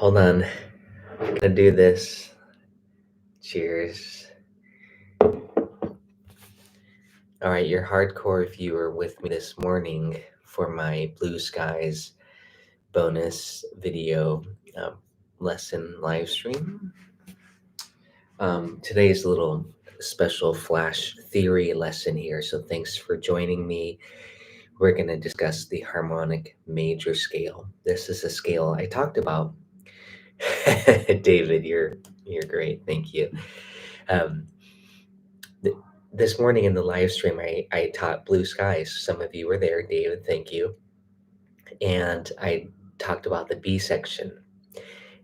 Hold on. I'm gonna do this. Cheers. All right, your hardcore viewer with me this morning for my Blue Skies bonus video um, lesson live stream. Today's a little special flash theory lesson here, so thanks for joining me. We're going to discuss the harmonic major scale. This is a scale I talked about. David, you're great. Thank you. Um, th- this morning in the live stream, I taught Blue Skies. Some of you were there, David. Thank you. And I talked about the B section,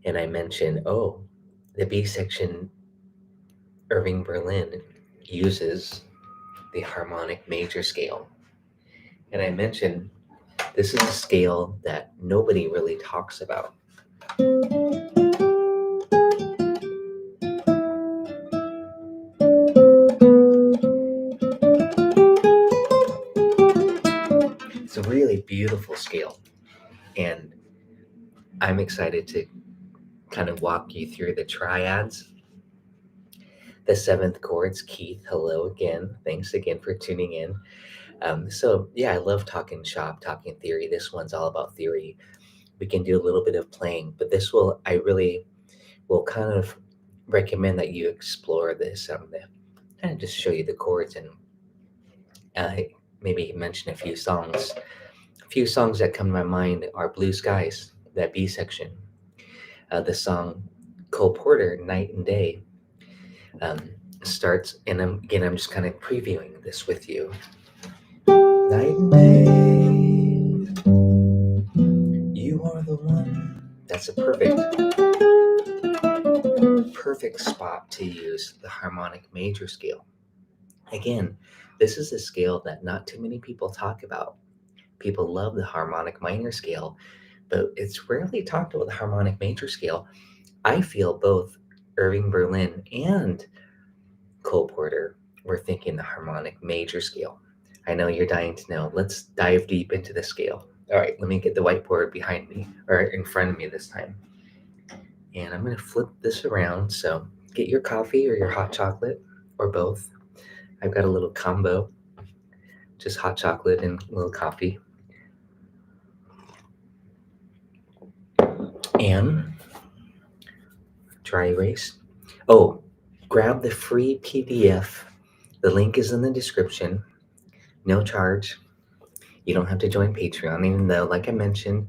and I mentioned, the B section, Irving Berlin uses the harmonic major scale. And I mentioned this is a scale that nobody really talks about. It's a really beautiful scale, and I'm excited to kind of walk you through the triads. The seventh chords. Keith, hello again. Thanks again for tuning in. I love talking shop, talking theory. This one's all about theory. We can do a little bit of playing, but I really will kind of recommend that you explore this. Kind of just show you the chords and maybe mention a few songs. A few songs that come to my mind are Blue Skies, that B section. The song Cole Porter, Night and Day, starts, and I'm just kind of previewing this with you. Night and day, you are the one. That's a perfect spot to use the harmonic major scale. Again, this is a scale that not too many people talk about. People love the harmonic minor scale, but it's rarely talked about the harmonic major scale. I feel both Irving Berlin and Cole Porter were thinking the harmonic major scale. I know you're dying to know. Let's dive deep into the scale. All right, let me get the whiteboard behind me, or in front of me this time. And I'm going to flip this around. So get your coffee or your hot chocolate, or both. I've got a little combo, just hot chocolate and a little coffee. And dry erase. Oh, grab the free PDF. The link is in the description. No charge. You don't have to join Patreon, even though, like I mentioned,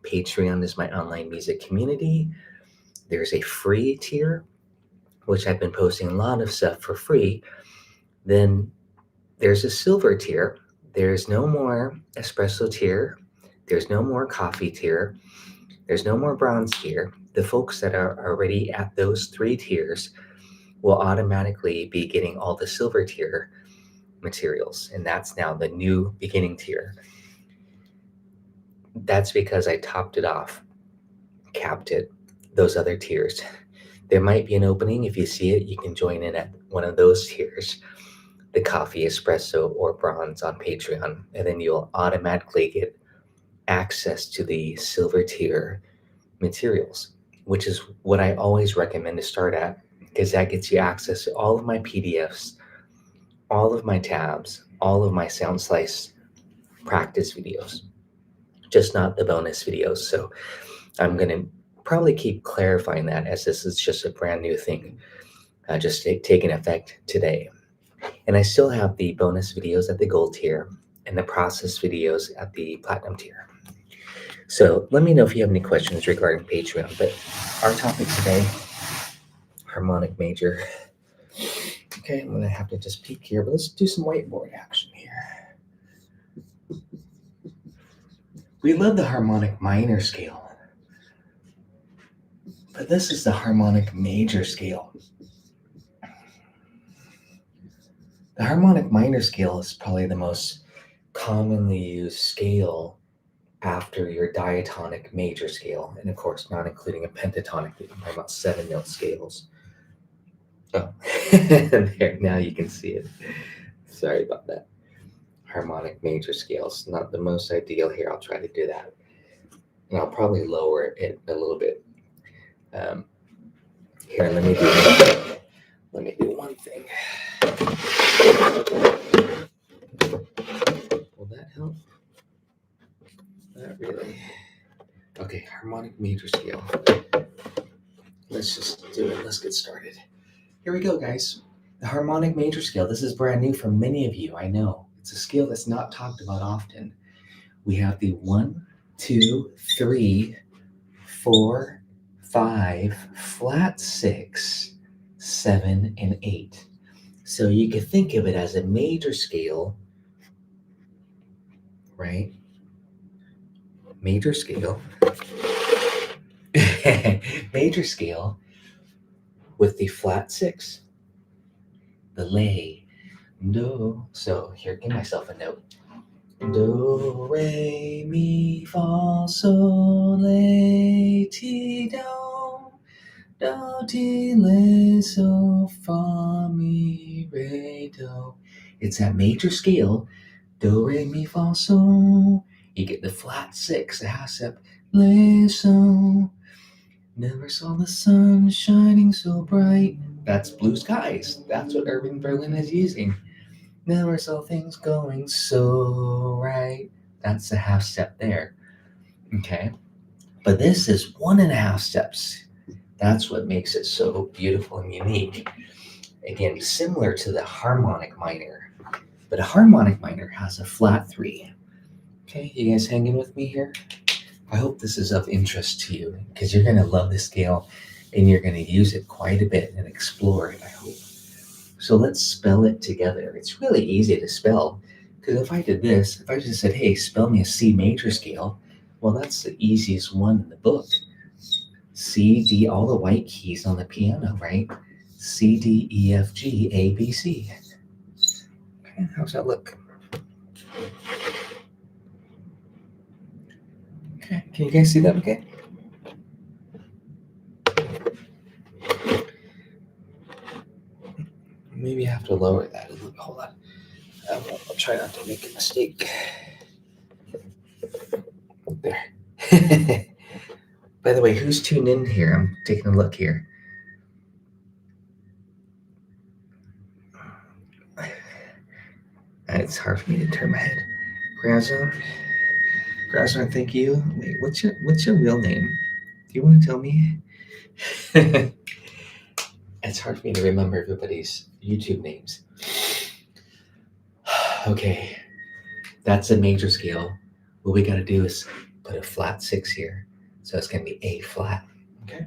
Patreon is my online music community. There's a free tier, which I've been posting a lot of stuff for free. Then there's a silver tier. There's no more espresso tier. There's no more coffee tier. There's no more bronze tier. The folks that are already at those three tiers will automatically be getting all the silver tier materials. And that's now the new beginning tier. That's because I topped it off, capped it, those other tiers. There might be an opening. If you see it, you can join in at one of those tiers, the coffee, espresso, or bronze on Patreon, and then you'll automatically get access to the silver tier materials, which is what I always recommend to start at, because that gets you access to all of my PDFs, all of my tabs, all of my sound slice practice videos, just not the bonus videos. So I'm going to probably keep clarifying that, as this is just a brand new thing, just taking effect today. And I still have the bonus videos at the gold tier and the process videos at the platinum tier. So let me know if you have any questions regarding Patreon. But our topic today, harmonic major. Okay, I'm going to have to just peek here, but let's do some whiteboard action here. We love the harmonic minor scale, but this is the harmonic major scale. The harmonic minor scale is probably the most commonly used scale after your diatonic major scale, and of course not including a pentatonic. We're talking about 7-note scales. Oh, there, now you can see it. Sorry about that. Harmonic major scales, not the most ideal here. I'll try to do that, and I'll probably lower it a little bit. Here, let me do one thing. Will that help? Not really. Okay, harmonic major scale. Let's just do it. Let's get started. Here we go, guys. The harmonic major scale. This is brand new for many of you, I know. It's a scale that's not talked about often. We have the 1, 2, 3, 4, 5, flat 6, 7, and 8. So you could think of it as a major scale, right? Major scale. Major scale with the flat 6, the lay, do. So here, give myself a note. Do, re, mi, fa, sol, la, ti, do. Do, ti, la, so, fa, mi, re, do. It's that major scale. Do, re, mi, fa, sol. You get the flat 6, the half step. La, so. Never saw the sun shining so bright. That's Blue Skies. That's what Irving Berlin is using. Never saw things going so right. That's the half step there. Okay. But this is 1.5 steps. That's what makes it so beautiful and unique. Again, similar to the harmonic minor. But a harmonic minor has a flat 3. Okay, you guys hanging with me here? I hope this is of interest to you because you're going to love this scale and you're going to use it quite a bit and explore it, I hope. So let's spell it together. It's really easy to spell because if I did this, if I just said, hey, spell me a C major scale, well, that's the easiest one in the book. C, D, all the white keys on the piano, right? C, D, E, F, G, A, B, C. Okay, how's that look? Okay, can you guys see that okay? Maybe I have to lower that a little bit. Hold on. I'll try not to make a mistake. There. By the way, who's tuned in here? I'm taking a look here. It's hard for me to turn my head. Grazon, thank you. Wait, what's your real name? Do you want to tell me? It's hard for me to remember everybody's YouTube names. Okay, that's a major scale. What we got to do is put a flat 6 here. So it's going to be A flat. Okay.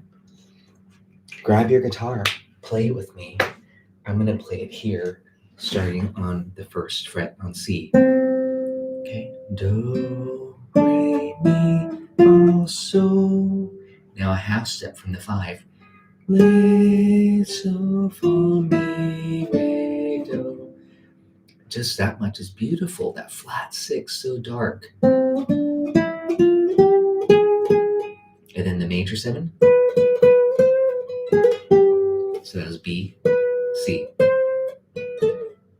Grab your guitar, play it with me. I'm going to play it here, starting on the 1st fret on C. Okay. Do, re, mi, fa, sol. Now a half step from the 5. La, so, fa, mi, re, do. Just that much is beautiful. That flat 6, so dark. And then the major 7. So that was B, C.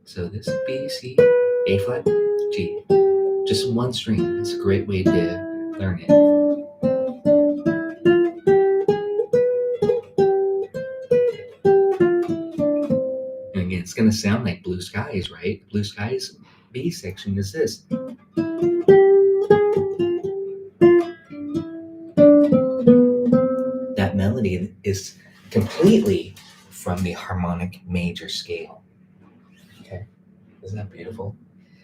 So this B, C, A flat, G. Just one string. It's a great way to learn it. And again, it's going to sound like Blue Skies, right? Blue Skies B section is this. That melody is completely from the harmonic major scale. Okay, isn't that beautiful?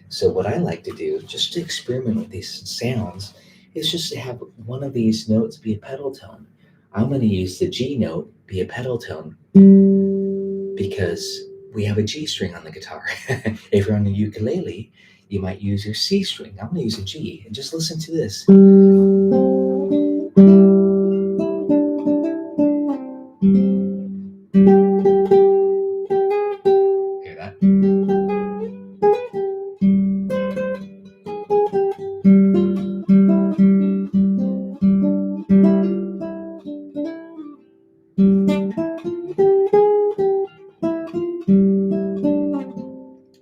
So what I like to do, just to experiment with these sounds, is just to have one of these notes be a pedal tone. I'm going to use the G note be a pedal tone because we have a G string on the guitar. If you're on the ukulele, you might use your C string. I'm going to use a G, and just listen to this. Hear that?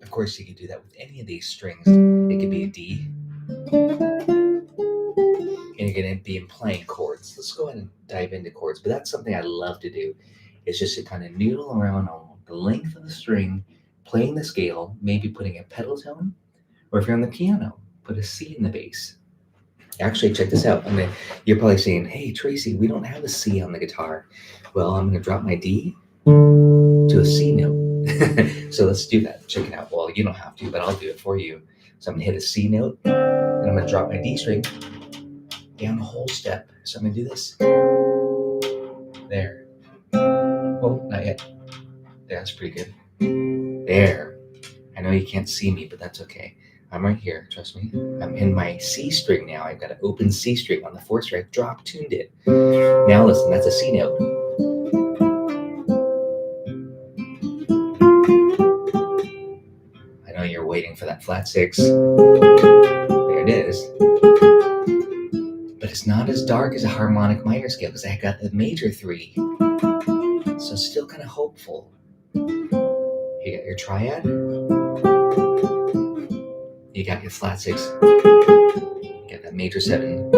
Of course, you can do that with any of these strings. It could be a D. and you're going to be playing chords. Let's go ahead and dive into chords. But that's something I love to do. It's just to kind of noodle around on the length of the string, playing the scale, maybe putting a pedal tone, or if you're on the piano, put a C in the bass. Actually, check this out. You're probably saying, hey, Tracy, we don't have a C on the guitar. Well, I'm going to drop my D to a C note. So let's do that. Check it out. Well, you don't have to, but I'll do it for you. So I'm going to hit a C note, and I'm going to drop my D string down the whole step. So I'm going to do this. There. Oh, not yet. That's pretty good. There. I know you can't see me, but that's okay. I'm right here, trust me. I'm in my C string now. I've got an open C string on the 4th string. I've drop tuned it. Now listen, that's a C note. I know you're waiting for that flat 6. There it is. But it's not as dark as a harmonic minor scale because I got the major 3. So still kind of hopeful. You got your triad. You got your flat 6. You got that major 7.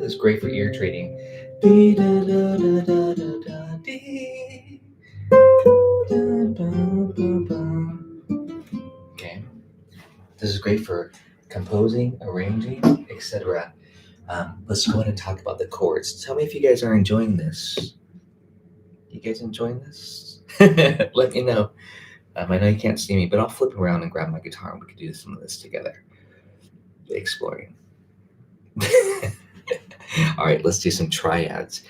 That's great for ear training. Okay. This is great for composing, arranging, etc. Let's go ahead and talk about the chords. Tell me if you guys are enjoying this. You guys enjoying this? Let me know. I know you can't see me, but I'll flip around and grab my guitar and we can do some of this together. Exploring. All right, let's do some triads.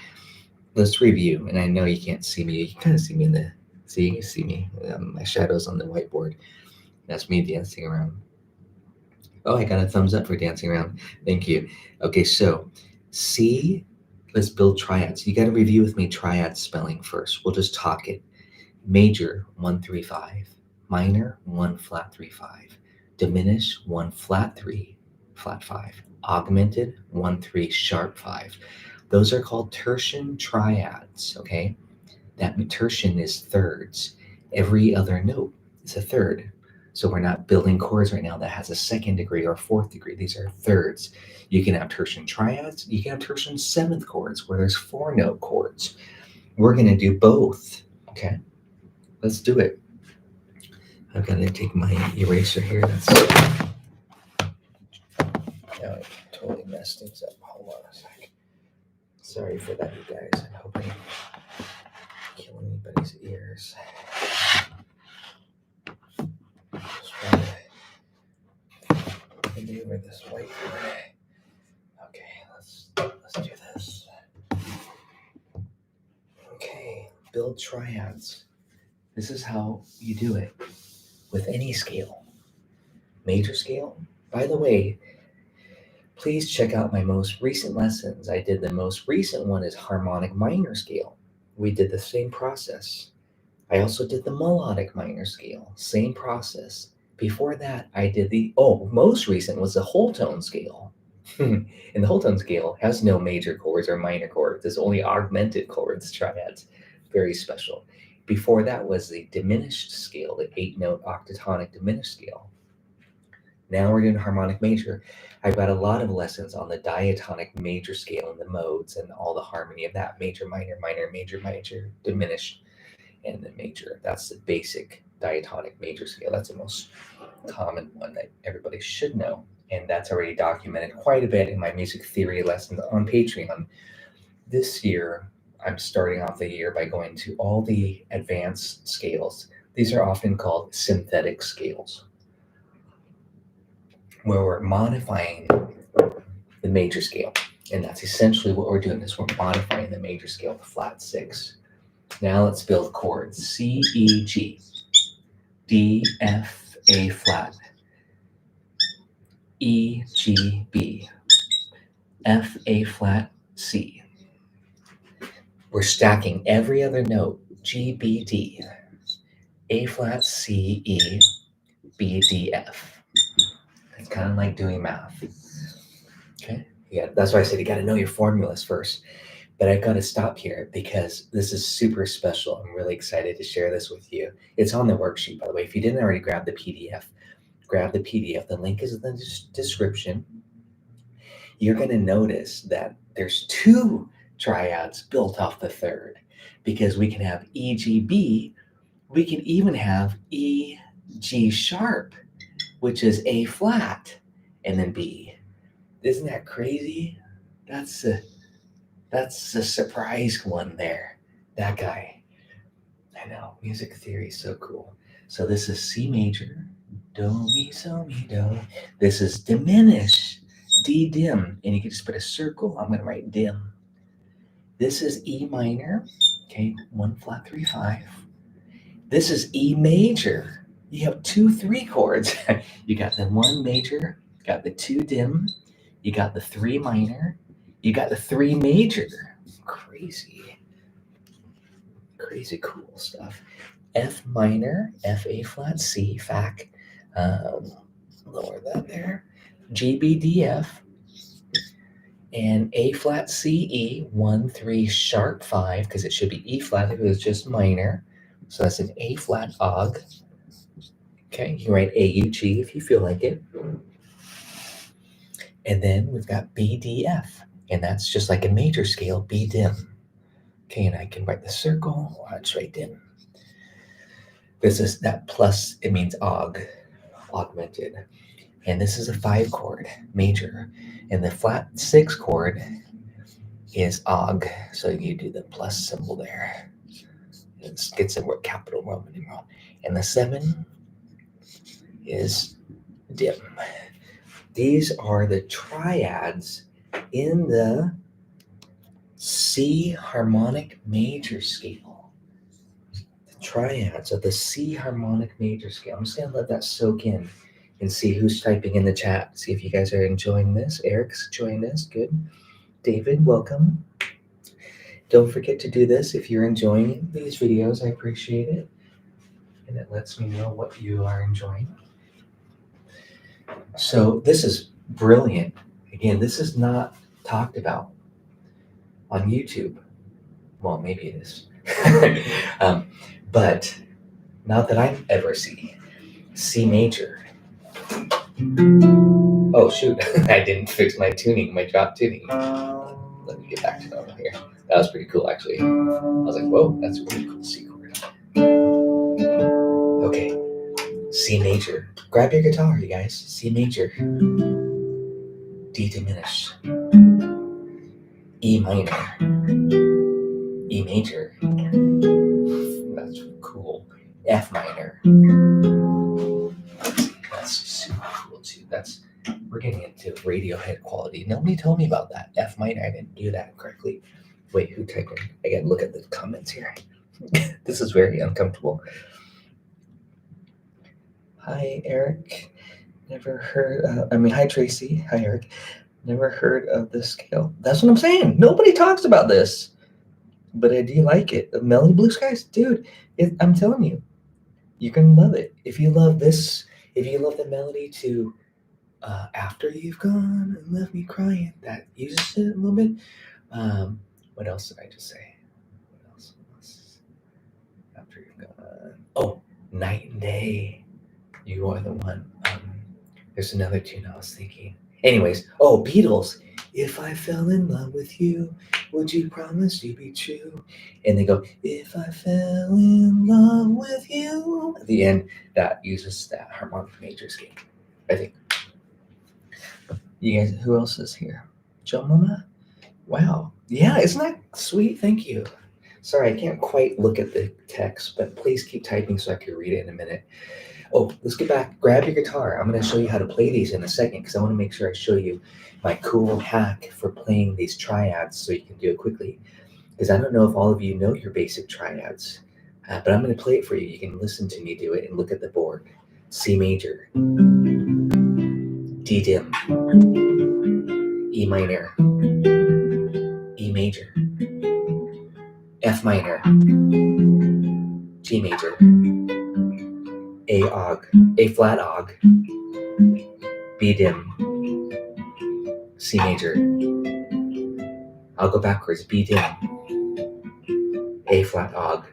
Let's review. And I know you can't see me. You can kind of see me in the... See, you can see me. My shadows on the whiteboard. That's me dancing around. Oh, I got a thumbs up for dancing around. Thank you. Okay, so C, let's build triads. You got to review with me triad spelling first. We'll just talk it. Major, 1, 3, 5. Minor, 1, flat 3, 5. Diminished, 1, flat 3, flat 5. Augmented, 1, 3, sharp 5. Those are called tertian triads, okay? That tertian is thirds. Every other note is a third. So we're not building chords right now that has a 2nd degree or 4th degree. These are thirds. You can have tertian triads. You can have tertian 7th chords where there's 4-note chords. We're going to do both, okay? Let's do it. I've got to take my eraser here. Now I totally messed things up. Hold on a sec. Sorry for that, you guys. I hope I didn't kill anybody's ears. Just trying to maneuver this whiteboard. Okay, let's do this. Okay, build triads. This is how you do it with any scale. Major scale. By the way, please check out my most recent lessons. I did the most recent one is Harmonic Minor Scale. We did the same process. I also did the Melodic Minor Scale. Same process. Before that, I did most recent was the whole tone scale. And the whole tone scale has no major chords or minor chords. There's only augmented chords, triads. Very special. Before that was the diminished scale, the 8-note octatonic diminished scale. Now we're doing harmonic major. I've got a lot of lessons on the diatonic major scale and the modes and all the harmony of that. Major, minor, minor, major, major, diminished, and the major. That's the basic diatonic major scale. That's the most common one that everybody should know. And that's already documented quite a bit in my music theory lessons on Patreon. This year, I'm starting off the year by going to all the advanced scales. These are often called synthetic scales, where we're modifying the major scale. And that's essentially what we're doing is we're modifying the major scale to flat 6. Now let's build chords. C, E, G, D, F, A flat, E, G, B, F, A flat, C. We're stacking every other note, G, B, D, A flat, C, E, B, D, F. It's kind of like doing math. Okay? Yeah, that's why I said you got to know your formulas first. But I've got to stop here because this is super special. I'm really excited to share this with you. It's on the worksheet, by the way. If you didn't already grab the PDF, grab the PDF. The link is in the description. You're going to notice that there's two triads built off the third because we can have E, G, B. We can even have E, G sharp, which is A flat, and then B. Isn't that crazy? That's a surprise one there. That guy. I know. Music theory is so cool. So this is C major, do, mi, so, mi, do. This is diminish, D dim. And you can just put a circle. I'm going to write dim. This is E minor. Okay, 1 flat 3 5. This is E major. You have 2 3 chords. You got the 1 major, got the 2 dim, you got the 3 minor, you got the 3 major. Crazy cool stuff. F minor, F A flat C, FAC. Lower that there. G B D F, and A flat C E, 1 3 sharp 5, because it should be E flat if it was just minor. So that's an A flat Og. Okay, you can write A U G if you feel like it. And then we've got B D F, and that's just like a major scale, B dim. Okay, and I can write the circle, watch right dim. This is that plus, it means augmented. And this is a 5 chord, major. And the flat 6 chord is aug. So you do the plus symbol there. It gets a word, capital Roman numeral. And the 7 is dim. These are the triads in the C harmonic major scale. The triads of the C harmonic major scale. I'm just going to let that soak in and see who's typing in the chat. See if you guys are enjoying this. Eric's enjoying this. Good. David, welcome. Don't forget to do this if you're enjoying these videos. I appreciate it. And it lets me know what you are enjoying. So this is brilliant. Again, this is not talked about on YouTube. Well, maybe it is. But not that I ever see. C major. Oh, shoot. I didn't fix my tuning, my drop tuning. Let me get back to normal here. That was pretty cool, actually. I was like, whoa, that's a really cool C chord. Okay. C major. Grab your guitar, you guys. C major. D diminish. E minor. E major. That's cool. F minor. That's super cool too. We're getting into Radiohead quality. Nobody told me about that. F minor, I didn't do that correctly. Wait, who typed in? I gotta look at the comments here. This is very uncomfortable. Hi, Eric. Never heard. Hi, Tracy. Hi, Eric. Never heard of this scale. That's what I'm saying. Nobody talks about this. But I do like it. The Melody Blue Skies, dude, I'm telling you, you're going to love it. If you love this, if you love the melody to After You've Gone and Left Me Crying, that uses it a little bit. What else did I just say? What else? After You've Gone. Oh, Night and Day. You Are the One. There's another tune I was thinking. Anyways, Beatles. If I fell in love with you, would you promise you'd be true? And they go, if I fell in love with you. At the end, that uses that harmonic major scale, I think. You guys, who else is here? Joe Mama? Wow. Yeah, isn't that sweet? Thank you. Sorry, I can't quite look at the text, but please keep typing so I can read it in a minute. Let's get back. Grab your guitar. I'm going to show you how to play these in a second because I want to make sure I show you my cool hack for playing these triads so you can do it quickly. Because I don't know if all of you know your basic triads, but I'm going to play it for you. You can listen to me do it and look at the board. C major, D dim, E minor, E major, F minor, G major, A flat Og, B dim, C major, I'll go backwards. B dim, A flat og.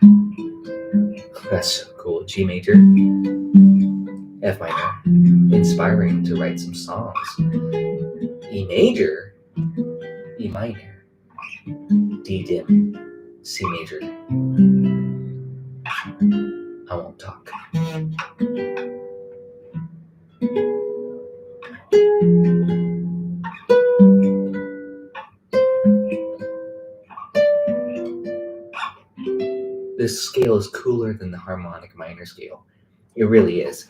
That's so cool. G major, F minor. Inspiring to write some songs. E major, E minor, D dim, C major. I won't talk. This scale is cooler than the harmonic minor scale. It really is.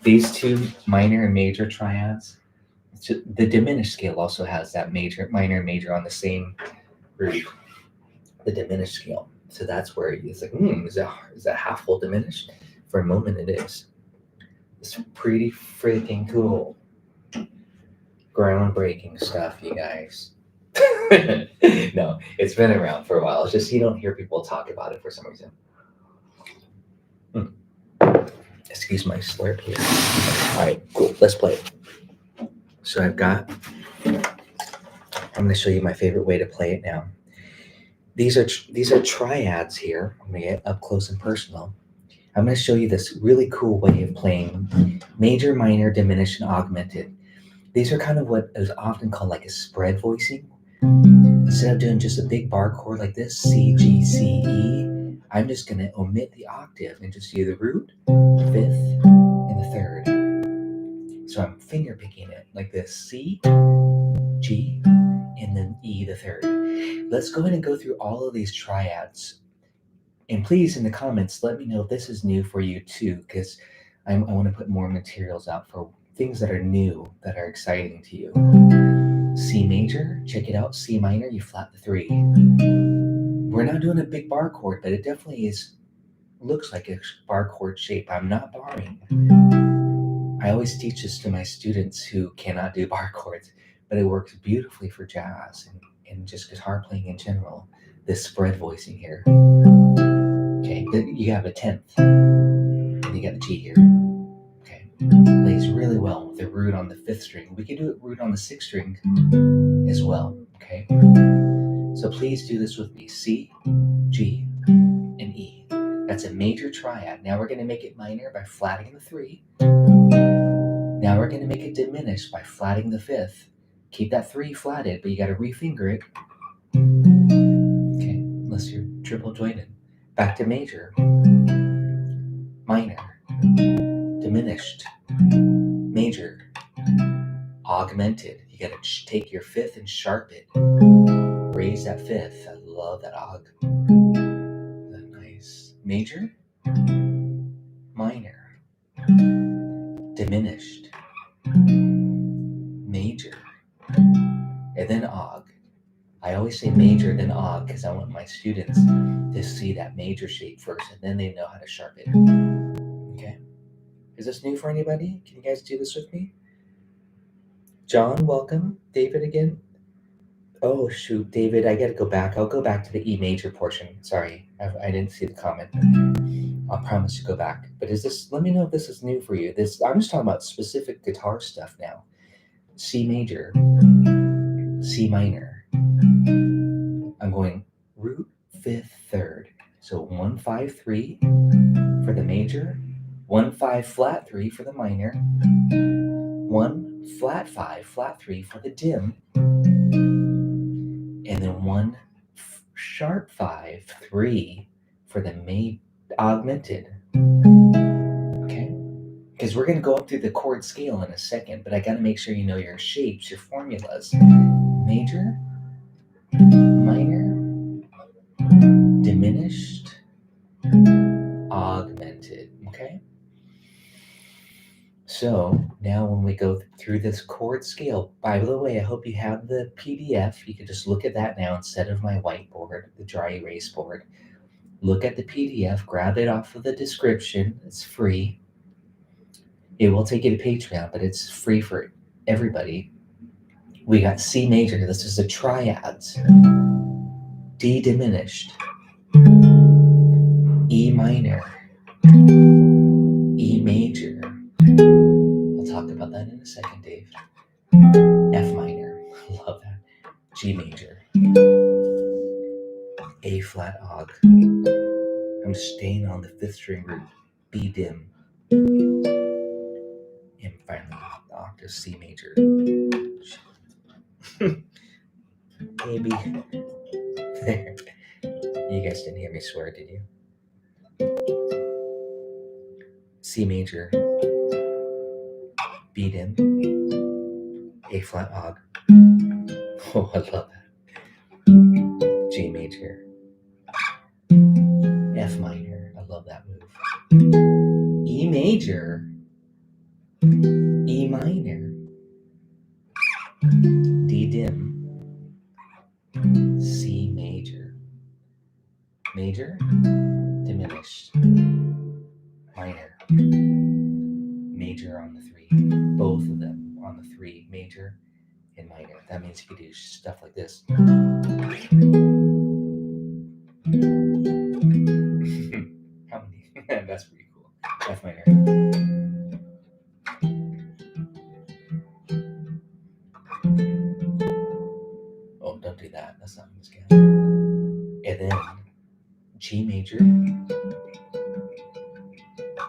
These two minor and major triads, the diminished scale also has that minor and major on the same root, the diminished scale. So that's where it's like, is that half full diminished? For a moment it is. It's pretty freaking cool. Groundbreaking stuff, you guys. No, it's been around for a while. It's just you don't hear people talk about it for some reason. Excuse my slurp here. All right, cool. Let's play it. So I'm going to show you my favorite way to play it now. These are triads here. I'm going to get up close and personal. I'm going to show you this really cool way of playing major, minor, diminished, and augmented. These are kind of what is often called like a spread voicing. Instead of doing just a big bar chord like this, C, G, C, E, I'm just going to omit the octave and just do the root, fifth, and the third. So I'm finger picking it like this, C, G, and then E, the third. Let's go ahead and go through all of these triads. And please, in the comments, let me know if this is new for you too, because I want to put more materials out for things that are new, that are exciting to you. C major, check it out. C minor, you flat the 3. We're not doing a big bar chord, but it definitely looks like a bar chord shape. I'm not barring. I always teach this to my students who cannot do bar chords, but it works beautifully for jazz and just guitar playing in general. This spread voicing here. Okay, you have a 10th, and you got the G here. Okay, plays really well with the root on the 5th string. We could do it root on the 6th string as well. Okay, so please do this with me. C, G, and E. That's a major triad. Now we're going to make it minor by flatting the 3. Now we're going to make it diminished by flatting the 5th. Keep that 3 flatted, but you got to refinger it. Okay, unless you're triple jointed. Back to major, minor, diminished, major, augmented. You got to take your 5th and sharp it. Raise that 5th. I love that aug. That nice. Major, minor, diminished, major, and then aug. I always say major, then aug, because I want my students to see that major shape first, and then they know how to sharp it. Okay? Is this new for anybody? Can you guys do this with me? John, welcome. David again. Oh, shoot, David, I got to go back. I'll go back to the E major portion. Sorry, I didn't see the comment. I'll promise to go back. But let me know if this is new for you. I'm just talking about specific guitar stuff now. C major, C minor. I'm going root, 5th, 3rd. So 1, 5, 3 for the major, 1, 5, flat 3 for the minor, 1, flat 5, flat 3 for the dim, and then 1, sharp 5, 3 for the augmented. Okay? Because we're going to go up through the chord scale in a second, but I got to make sure you know your shapes, your formulas. Major, minor, diminished, augmented. Okay? So now when we go through this chord scale, by the way, I hope you have the PDF. You can just look at that now instead of my whiteboard, the dry erase board. Look at the PDF, grab it off of the description. It's free. It will take you to Patreon, but it's free for everybody. We got C major. This is the triads. D diminished. E minor. E major. I'll talk about that in a second, Dave. F minor. I love that. G major. dim, and finally the octave C major. Maybe there. You guys didn't hear me swear, did you? C major, B dim, A flat og. Oh, I love that. G major, F minor. I love that move. E major, E minor, D dim, C major, major, diminished, minor, major on the 3, both of them on the 3, major and minor. That means you could do stuff like this. How many? That's pretty cool. F minor. Oh, don't do that. That's not the scale. And then G major,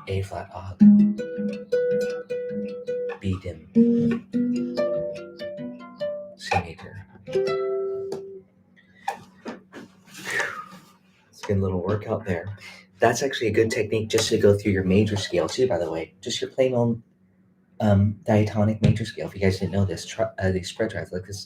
A flat og, B dim, C major. It's a good little workout there. That's actually a good technique just to go through your major scale too, by the way. Just your plain old diatonic major scale. If you guys didn't know this, the spread drive like this.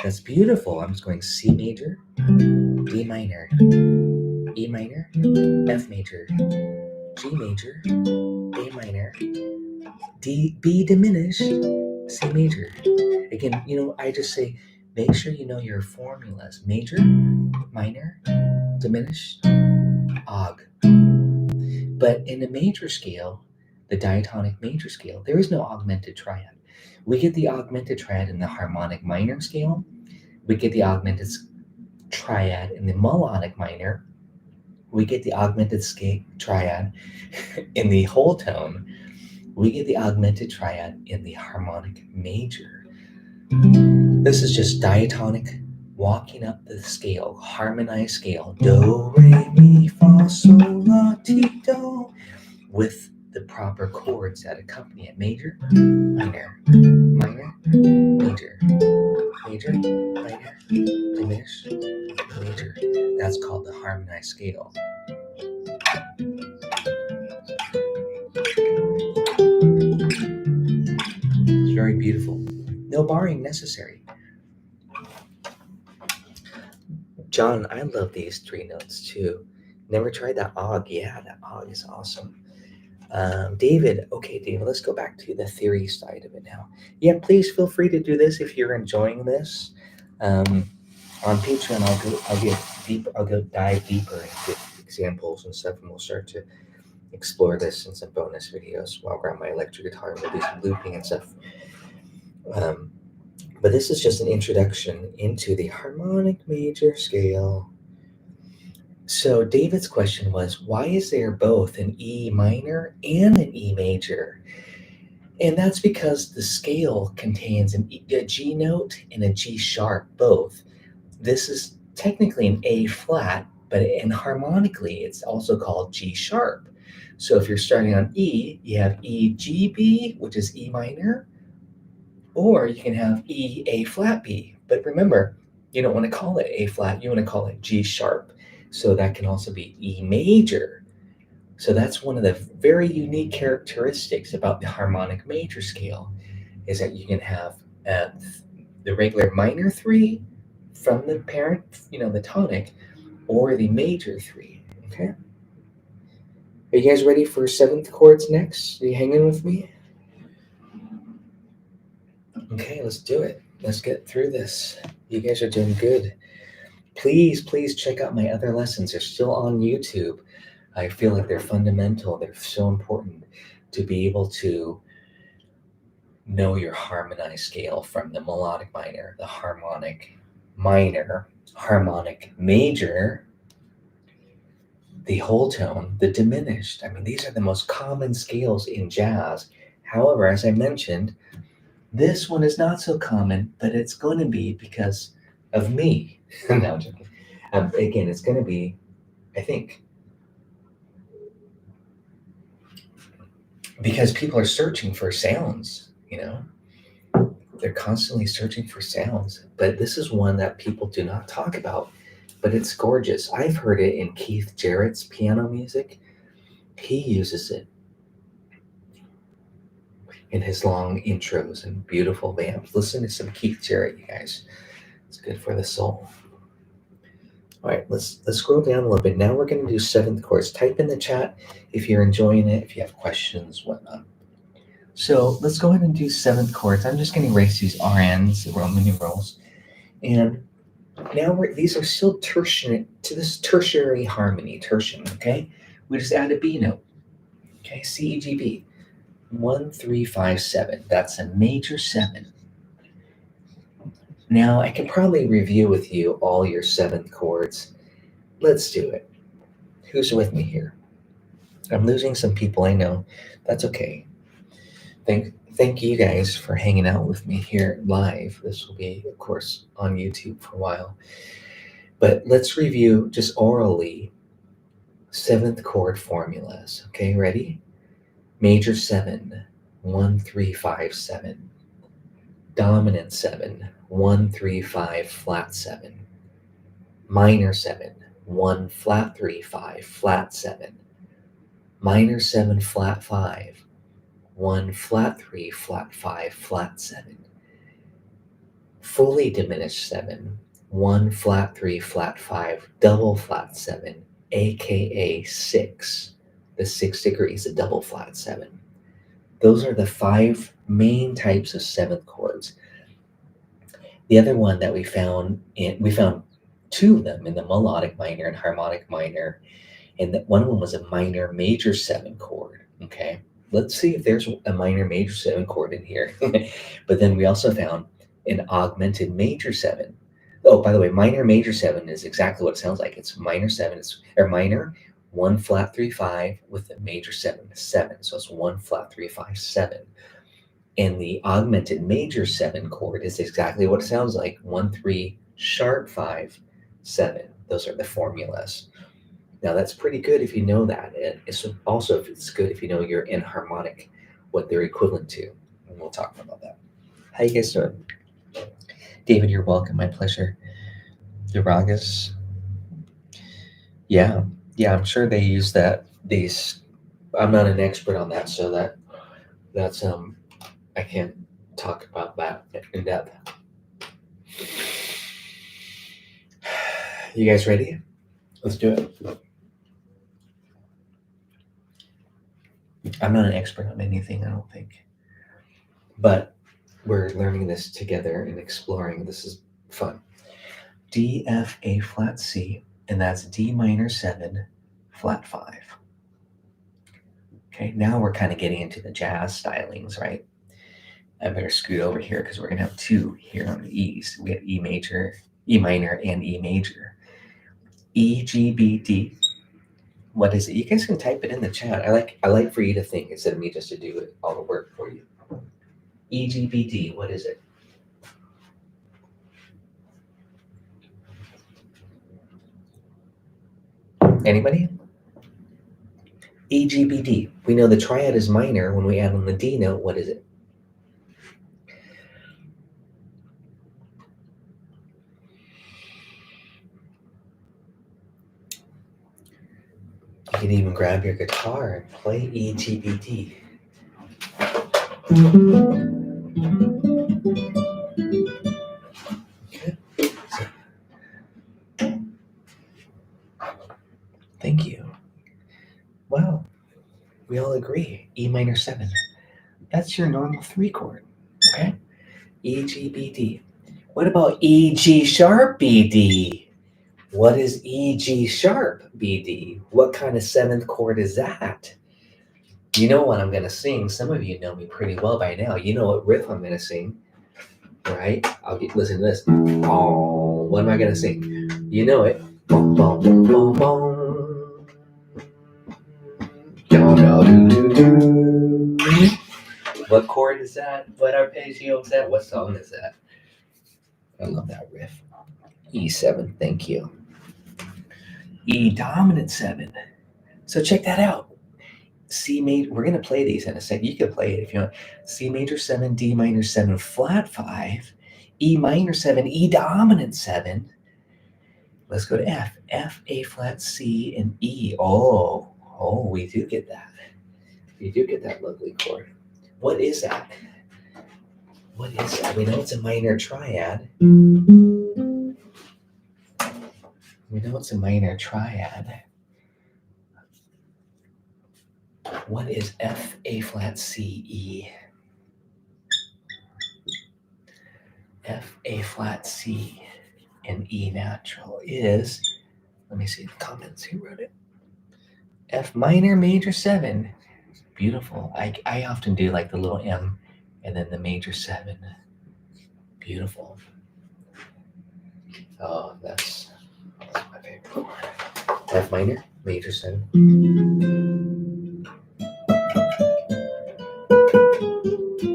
That's beautiful. I'm just going C major, D minor, E minor, F major, G major, A minor, D, B diminished, C major. Again, I just say, make sure you know your formulas. Major, minor, diminished, og. But in the major scale, the diatonic major scale, there is no augmented triad. We get the augmented triad in the harmonic minor scale. We get the augmented triad in the melodic minor. We get the augmented triad in the whole tone. We get the augmented triad in the harmonic major. This is just diatonic walking up the scale, harmonized scale. Do, re, mi, fa, sol, la, ti, do. With the proper chords that accompany it. Major, minor, minor, major, major, minor, diminished, major. That's called the harmonized scale. It's very beautiful. No barring necessary. John, I love these 3 notes too. Never tried that og. Yeah, that og is awesome. David, okay, David, let's go back to the theory side of it now. Yeah, please feel free to do this if you're enjoying this. On Patreon, I'll go dive deeper into examples and stuff, and we'll start to explore this in some bonus videos while I grab my electric guitar and we'll do some looping and stuff. But this is just an introduction into the harmonic major scale. So David's question was, why is there both an E minor and an E major? And that's because the scale contains a G note and a G sharp both. This is technically an A flat, but harmonically it's also called G sharp. So if you're starting on E, you have E G B, which is E minor, or you can have E A flat B. But remember, you don't want to call it A flat, you want to call it G sharp. So that can also be E major. So that's one of the very unique characteristics about the harmonic major scale, is that you can have the regular minor 3 from the parent, the tonic, or the major 3, okay? Are you guys ready for 7th chords next? Are you hanging with me? Okay, let's do it. Let's get through this. You guys are doing good. Please check out my other lessons. They're still on YouTube. I feel like they're fundamental. They're so important to be able to know your harmonized scale from the melodic minor, the harmonic minor, harmonic major, the whole tone, the diminished. I mean, these are the most common scales in jazz. However, as I mentioned, This one is not so common, but it's going to be because of me. No, I'm joking. Again, it's going to be, I think, because people are searching for sounds, you know? They're constantly searching for sounds, but this is one that people do not talk about, but it's gorgeous. I've heard it in Keith Jarrett's piano music. He uses it in his long intros and beautiful vamps. Listen to some Keith Jarrett, you guys. It's good for the soul. All right, let's scroll down a little bit. Now we're going to do seventh chords. Type in the chat if you're enjoying it, if you have questions, whatnot. So let's go ahead and do seventh chords. I'm just going to erase these RNs, the Roman numerals, and now these are still tertiary to this tertiary harmony, tertium. Okay, we just add a B note. Okay, C E G B, 1 3 5 7. That's a major 7. Now I can probably review with you all your seventh chords. Let's do it. Who's with me here? I'm losing some people, I know. That's okay. Thank you guys for hanging out with me here live. This will be, of course, on YouTube for a while. But let's review just orally seventh chord formulas. Okay, ready? Major 7, 1 3 5 7. Dominant 7, 1 3 5 flat 7. Minor 7, 1 flat 3 5 flat 7. Minor 7 flat 5, 1 flat 3 flat 5 flat 7. Fully diminished 7, 1 flat 3 flat 5 double flat 7, aka 6. The 6 degrees, a double flat 7. Those are the 5 main types of seventh chords. The other one that we found 2 of them in the melodic minor and harmonic minor, and that one of them was a minor major 7 chord. Okay, let's see if there's a minor major 7 chord in here. But then we also found an augmented major 7. Oh, by the way, minor major 7 is exactly what it sounds like. It's minor 7, or minor 1 flat 3 5 with a major 7 7. So it's 1 flat 3 5 7. And the augmented major 7 chord is exactly what it sounds like. 1 3 sharp 5 7. Those are the formulas. Now that's pretty good if you know that. It's also it's good if you know your enharmonic, what they're equivalent to. And we'll talk about that. How you guys doing? David, you're welcome. My pleasure. The ragas. Yeah, I'm sure they use these. I'm not an expert on that, so that's I can't talk about that in depth. You guys ready? Let's do it. I'm not an expert on anything, I don't think. But we're learning this together and exploring. This is fun. D, F, A flat, C, and that's D minor 7, flat 5. Okay, now we're kind of getting into the jazz stylings, right? I better scoot over here because we're going to have 2 here on the E's. We have E major, E minor, and E major. E, G, B, D. What is it? You guys can type it in the chat. I like for you to think instead of me just to do all the work for you. E, G, B, D. What is it? Anybody? E, G, B, D. We know the triad is minor. When we add on the D note, what is it? You can even grab your guitar and play E, G, B, D. Okay. Thank you. Wow. We all agree. E minor 7. That's your normal 3 chord. Okay? E, G, B, D. What about E, G sharp, B, D? What is E, G sharp, B, D? What kind of 7th chord is that? You know what I'm going to sing. Some of you know me pretty well by now. You know what riff I'm going to sing, right? Listen to this. Oh, what am I going to sing? You know it. Boom, boom, boom, boom, boom. What chord is that? What arpeggio is that? What song is that? I love that riff. E7, thank you. E dominant 7. So check that out. C major, we're going to play these in a second. You can play it if you want. C major 7, D minor 7, flat 5, E minor 7, E dominant 7. Let's go to F. F, A flat, C, and E. Oh, we do get that. We do get that lovely chord. What is that? What is that? We know it's a minor triad. We know it's a minor triad. What is F, A flat, C, E? F, A flat, C, and E natural is, let me see the comments, who wrote it? F minor major 7. Beautiful. I often do like the little M and then the major 7. Beautiful. Oh, that's my favorite chord. F minor, major 7.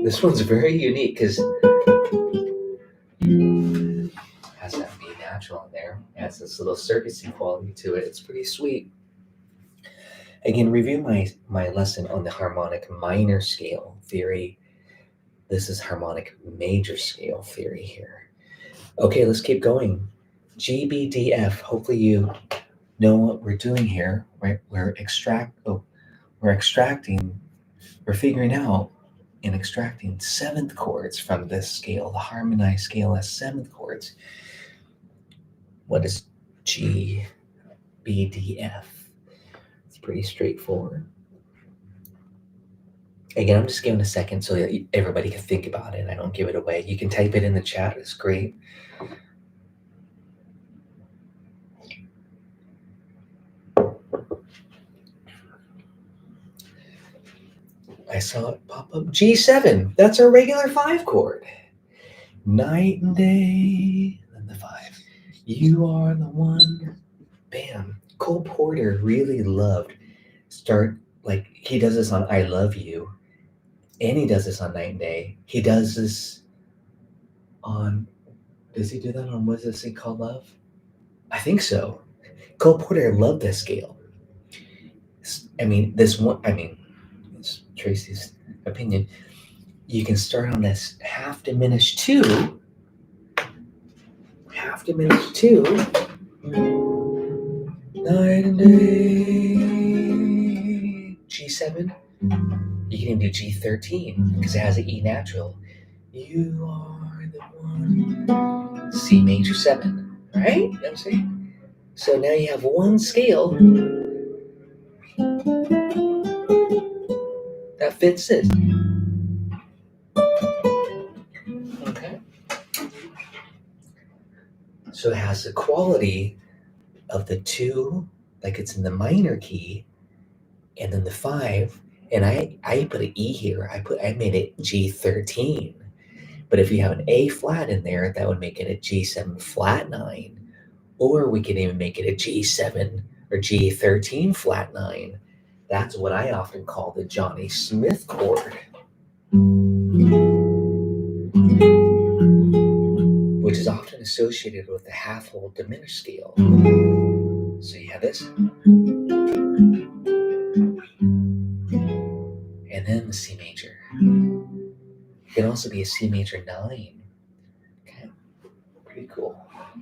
This one's very unique because it has that B natural in there. It has this little circusy quality to it. It's pretty sweet. Again, review my lesson on the harmonic minor scale theory. This is harmonic major scale theory here. Okay, let's keep going. G, B, D, F. Hopefully you know what we're doing here, right? We're figuring out and extracting seventh chords from this scale. The harmonized scale has seventh chords. What is G, B, D, F? It's pretty straightforward. Again, I'm just giving a second so that everybody can think about it. I don't give it away. You can type it in the chat. It's great. I saw it pop up. G7. That's our regular 5 chord. Night and day. And the 5. You are the one. Bam. Cole Porter really loved he does this on I Love You. And he does this on Night and Day. He does this on, does he do that on, what does this thing called Love? I think so. Cole Porter loved this scale. It's Tracy's opinion. You can start on this half diminished 2. Half diminished 2. Night and day. G7. You can even do G13 because it has an E natural. You are the one. C major 7. Right? You know what I'm saying? So now you have one scale that fits this. Okay. So it has the quality of the 2, like it's in the minor key, and then the 5. And I put an E here. I made it G13. But if you have an A flat in there, that would make it a G7 flat 9. Or we could even make it a G7 or G13 flat 9. That's what I often call the Johnny Smith chord, which is often associated with the half-whole diminished scale. So you have this. And then the C major. It can also be a C major 9. Okay, pretty cool.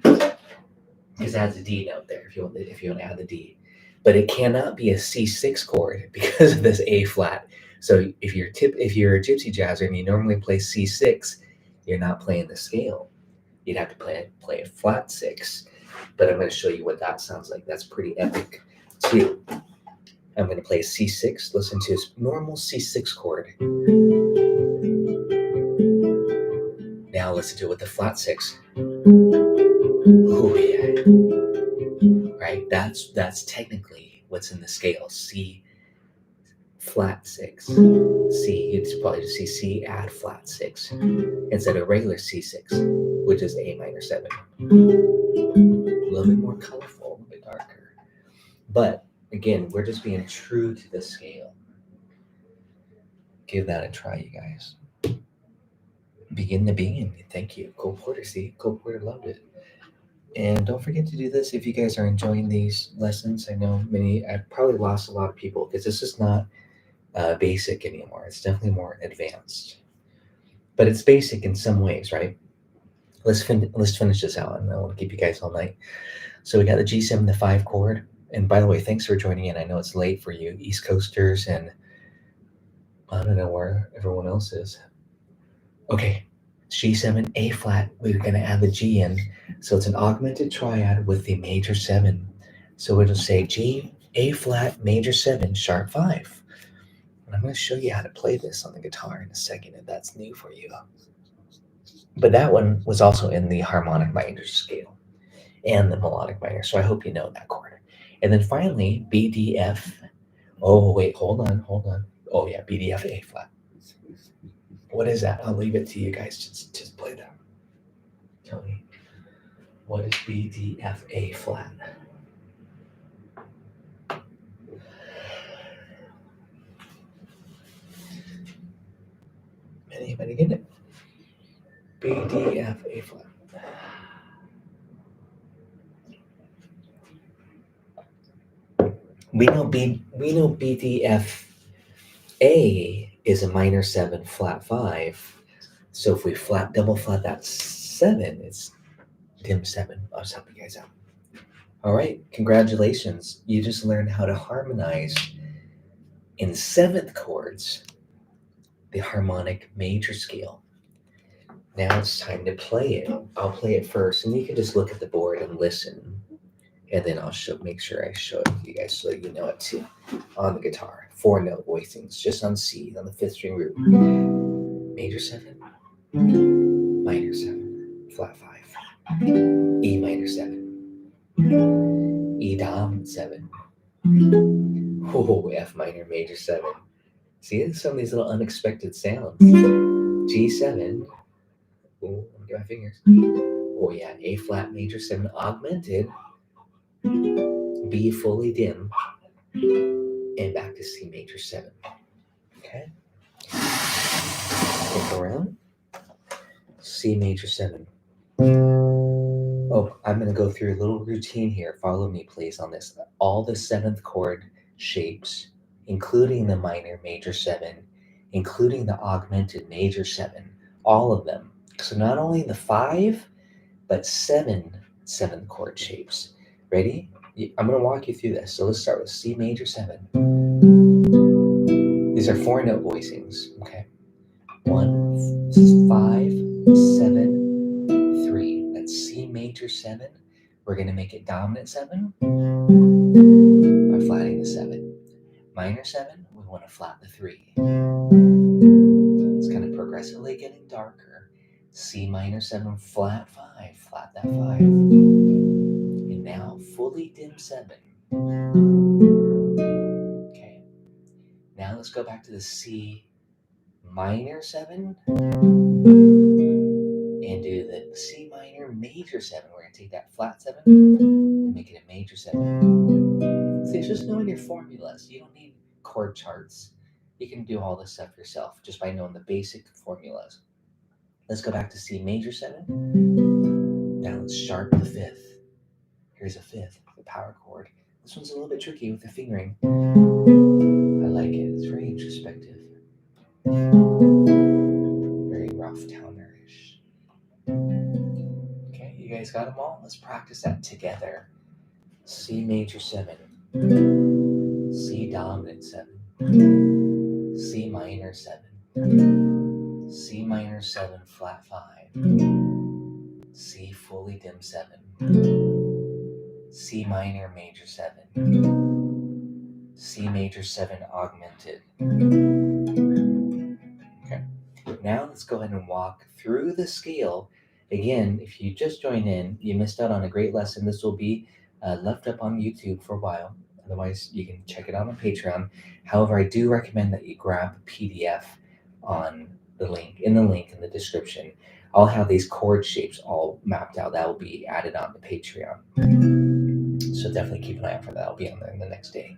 Because it has a D note there if you want to add the D. But it cannot be a C6 chord because of this A flat. So if you're a gypsy jazzer and you normally play C6, you're not playing the scale. You'd have to play a flat 6. But I'm going to show you what that sounds like. That's pretty epic too. I'm going to play a C6. Listen to his normal C6 chord. Now listen to it with the flat 6. Oh yeah. Right? That's technically what's in the scale. C flat 6. C, it's probably just C add flat 6 instead of regular C6, which is A minor 7. A little bit more colorful, a little bit darker. But again, we're just being true to the scale. Give that a try, you guys. Begin the being. Thank you. Cole Porter, see? Cole Porter loved it. And don't forget to do this if you guys are enjoying these lessons. I know I probably lost a lot of people because this is not basic anymore. It's definitely more advanced. But it's basic in some ways, right? Let's finish this out, and I want to keep you guys all night. So we got the G7, the 5 chord. And by the way, thanks for joining in. I know it's late for you East Coasters, and I don't know where everyone else is. Okay, G7, A flat. We're going to add the G in. So it's an augmented triad with the major 7. So it'll say G, A flat, major 7, sharp 5. And I'm going to show you how to play this on the guitar in a second if that's new for you. But that one was also in the harmonic minor scale and the melodic minor. So I hope you know that chord. And then finally, B, D, F. Oh, wait, hold on. Oh, yeah, B, D, F, A flat. What is that? I'll leave it to you guys. Just play that. Tell me, what is B, D, F, A flat? Anybody get it? B, D, F, A flat. We know B, D, F, A is a minor 7, flat 5. So if we double flat that 7, it's dim 7. I'll just help you guys out. All right, congratulations. You just learned how to harmonize in 7th chords the harmonic major scale. Now it's time to play it. I'll play it first, and you can just look at the board and listen. And then I'll make sure I show it to you guys so you know it too. On the guitar, 4-note voicings, just on C, on the 5th string root. Major 7, minor 7, flat 5. E minor 7. E dom 7. Oh, F minor major 7. See some of these little unexpected sounds. G7. Oh, let me get my fingers. Oh yeah, A flat major 7 augmented. B fully dim. And back to C major 7. Okay. Stick around. C major 7. Oh, I'm going to go through a little routine here. Follow me, please, on this. All the 7th chord shapes, including the minor major 7, including the augmented major 7, all of them. So not only the 5, but 7 7th chord shapes. Ready? I'm going to walk you through this. So let's start with C major 7. These are 4-note voicings, okay? 1, 5, 7, 3. That's C major 7. We're going to make it dominant 7 by flatting the 7. Minor 7, we want to flat the 3. It's kind of progressively getting darker. C minor 7, flat 5, flat that 5. And now fully dim 7. Okay. Now let's go back to the C minor 7 and do the C minor major 7. We're going to take that flat 7 and make it a major 7. See, it's just knowing your formulas. You don't need chord charts. You can do all this stuff yourself just by knowing the basic formulas. Let's go back to C major 7. Now let's sharp the 5th. Here's a 5th, the power chord. This one's a little bit tricky with the fingering. I like it. It's very introspective. Very rough towner-ish. Okay, you guys got them all? Let's practice that together. C major 7. C dominant 7. C minor 7. C minor 7 flat 5. C fully dim 7. C minor major 7. C major 7 augmented. Okay. Now let's go ahead and walk through the scale. Again, if you just joined in, you missed out on a great lesson. This will be left up on YouTube for a while. Otherwise, you can check it out on Patreon. However, I do recommend that you grab a PDF on the link in the description. I'll have these chord shapes all mapped out. That will be added on to Patreon. So definitely keep an eye out for that. I'll be on there the next day.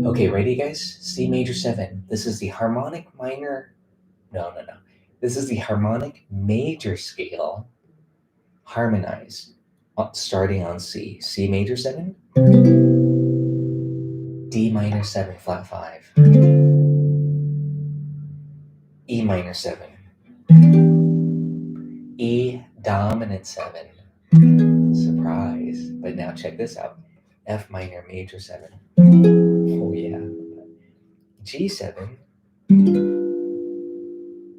Okay, ready, guys? C major 7. This is the harmonic minor. No. This is the harmonic major scale harmonized starting on C. C major 7, D minor 7 flat 5, E minor 7, E dominant 7. Surprise. But now check this out. F minor major 7. Oh yeah. G7,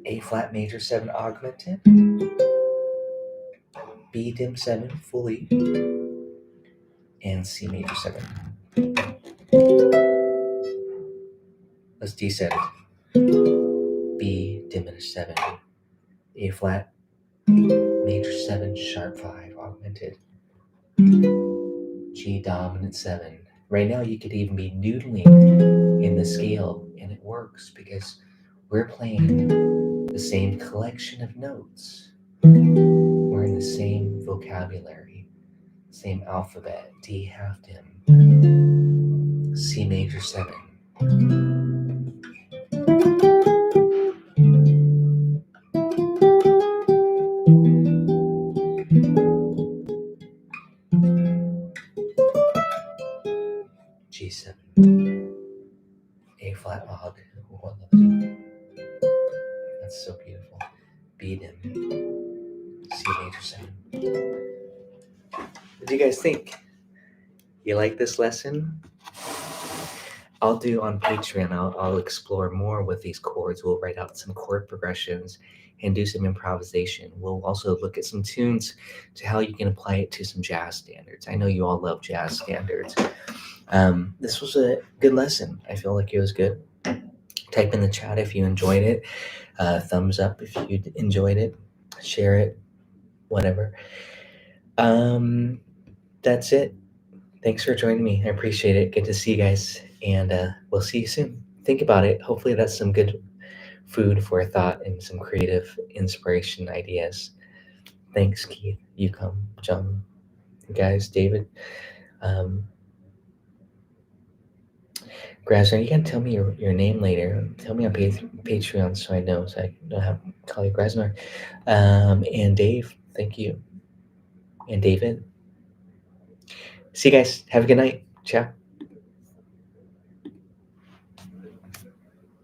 A flat major 7 augmented, B dim 7 fully, and C major 7. Let's descend. B diminished 7, A flat major 7 sharp 5 augmented, G dominant 7. Right now you could even be noodling in the scale and it works because we're playing the same collection of notes. We're in the same vocabulary, same alphabet. D half dim, C major 7. G7, A flat aug. Oh, I love it. That's so beautiful. B dim, C major 7. What do you guys think? You like this lesson? I'll do on Patreon, I'll explore more with these chords. We'll write out some chord progressions and do some improvisation. We'll also look at some tunes to how you can apply it to some jazz standards. I know you all love jazz standards. This was a good lesson. I feel like it was good. Type in the chat if you enjoyed it. Thumbs up if you enjoyed it. Share it, whatever. That's it. Thanks for joining me. I appreciate it. Good to see you guys. And we'll see you soon. Think about it. Hopefully that's some good food for thought and some creative inspiration ideas. Thanks, Keith. You come, John, guys, David. Grasner, you can tell me your name later. Tell me on Patreon so I know, so I know how to call you Grasner. And Dave, thank you. And David. See you guys. Have a good night. Ciao.